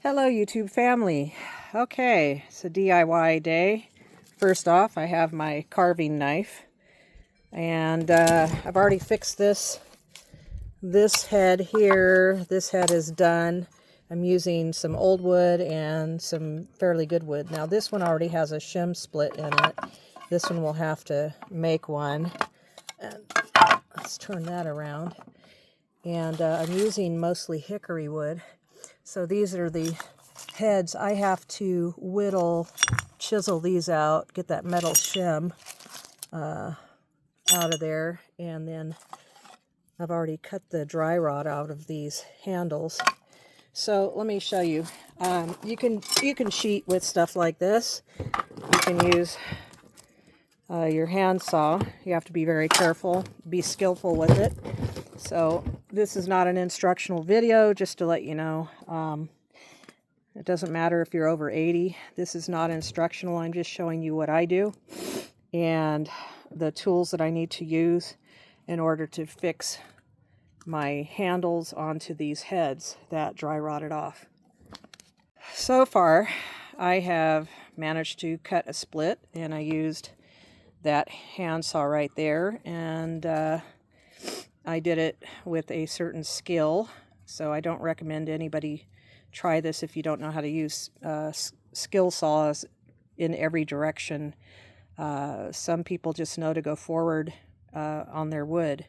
Hello YouTube family. Okay, it's a DIY day. First off, I have my carving knife, and I've already fixed this head here. This head is done. I'm using some old wood and some fairly good wood. Now this one already has a shim split in it. This one will have to make one. And let's turn that around. And I'm using mostly hickory wood. So these are the heads. I have to chisel these out, get that metal shim out of there, and then I've already cut the dry rot out of these handles. So let me show you. You can cheat with stuff like this. You can use your hand saw. You have to be very careful, be skillful with it. So this is not an instructional video, just to let you know. It doesn't matter if you're over 80. This is not instructional. I'm just showing you what I do and the tools that I need to use in order to fix my handles onto these heads that dry rotted off. So far, I have managed to cut a split, and I used that hand saw right there, and I did it with a certain skill, so I don't recommend anybody try this if you don't know how to use skill saws in every direction. Some people just know to go forward on their wood.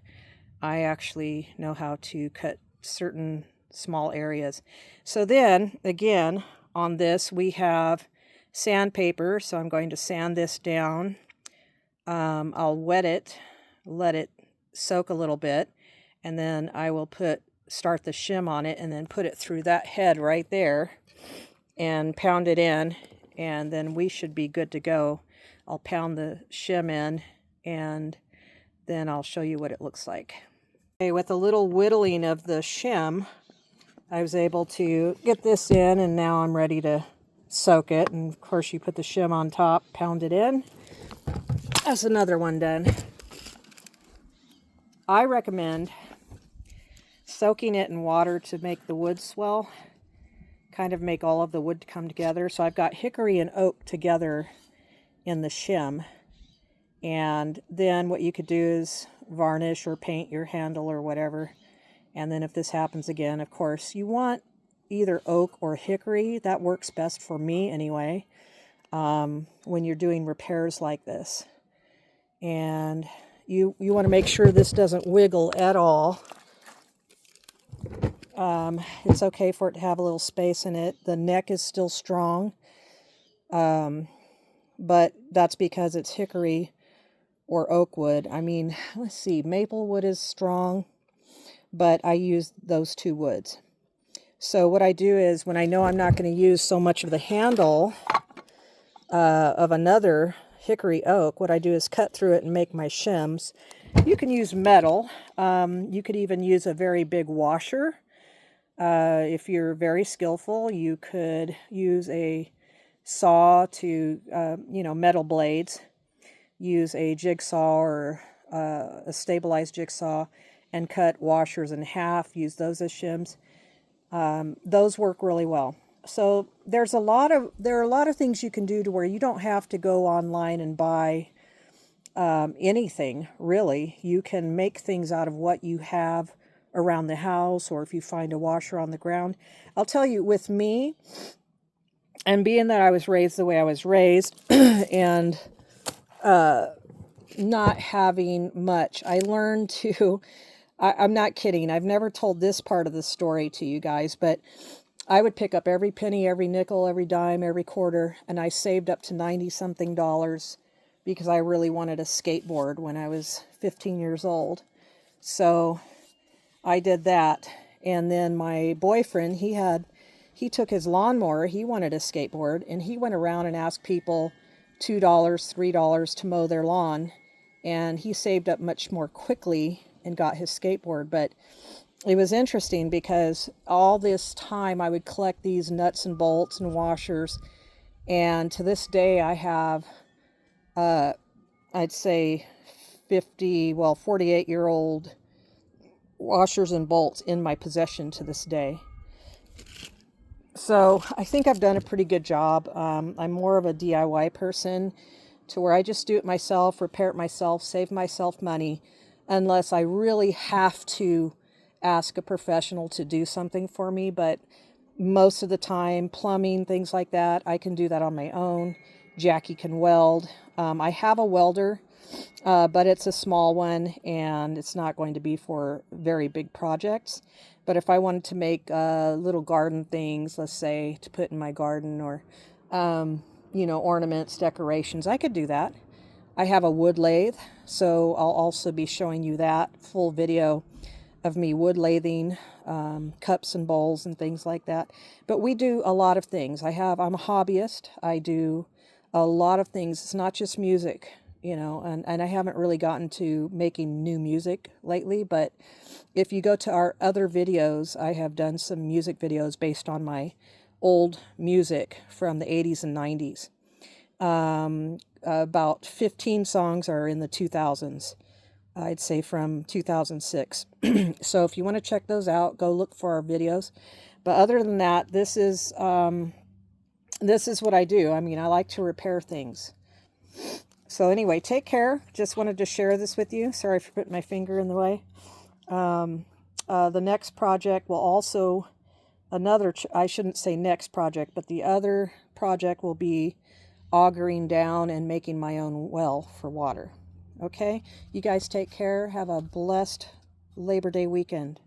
I actually know how to cut certain small areas. So then, again, on this we have sandpaper, so I'm going to sand this down. I'll wet it, let it soak a little bit, and then I will start the shim on it and then put it through that head right there and pound it in, and then we should be good to go. I'll pound the shim in, and then I'll show you what it looks like. Okay, with a little whittling of the shim, I was able to get this in, and now I'm ready to soak it. And of course you put the shim on top, pound it in. That's another one done. I recommend soaking it in water to make the wood swell, kind of make all of the wood come together. So I've got hickory and oak together in the shim, and then what you could do is varnish or paint your handle or whatever. And then if this happens again, of course, you want either oak or hickory. That works best for me anyway, when you're doing repairs like this. And you want to make sure this doesn't wiggle at all. It's okay for it to have a little space in it. The neck is still strong, but that's because it's hickory or oak wood. I mean, let's see, maple wood is strong, but I use those two woods. So what I do is, when I know I'm not going to use so much of the handle of another hickory oak, what I do is cut through it and make my shims. You can use metal. You could even use a very big washer. If you're very skillful, you could use a saw to, metal blades. Use a jigsaw or a stabilized jigsaw and cut washers in half. Use those as shims. Those work really well. So there are a lot of things you can do to where you don't have to go online and buy anything, really. You can make things out of what you have around the house, or if you find a washer on the ground. I'll tell you, with me, and being that I was raised the way I was raised, and not having much, I learned to, I'm not kidding, I've never told this part of the story to you guys, but I would pick up every penny, every nickel, every dime, every quarter, and I saved up to $90-something because I really wanted a skateboard when I was 15 years old. So I did that. And then my boyfriend, he took his lawnmower, he wanted a skateboard, and he went around and asked people $2, $3 to mow their lawn, and he saved up much more quickly and got his skateboard. But it was interesting because all this time I would collect these nuts and bolts and washers, and to this day I have, I'd say 48-year-old washers and bolts in my possession to this day. So I think I've done a pretty good job. I'm more of a DIY person, to where I just do it myself, repair it myself, save myself money, unless I really have to ask a professional to do something for me. But most of the time, plumbing, things like that, I can do that on my own. Jackie can weld. I have a welder, but it's a small one, and it's not going to be for very big projects. But if I wanted to make little garden things, let's say, to put in my garden, or you know, ornaments, decorations, I could do that. I have a wood lathe, so I'll also be showing you that full video of me wood lathing cups and bowls and things like that. But we do a lot of things. I'm a hobbyist. I do a lot of things. It's not just music, you know, and I haven't really gotten to making new music lately, but if you go to our other videos, I have done some music videos based on my old music from the 80s and 90s. About 15 songs are in the 2000s. I'd say from 2006. So if you want to check those out, go look for our videos. But other than that, this is what I do. I mean, I like to repair things. So anyway, take care. Just wanted to share this with you. Sorry for putting my finger in the way. The next project will also, I shouldn't say next project, but the other project will be augering down and making my own well for water. Okay? You guys take care. Have a blessed Labor Day weekend.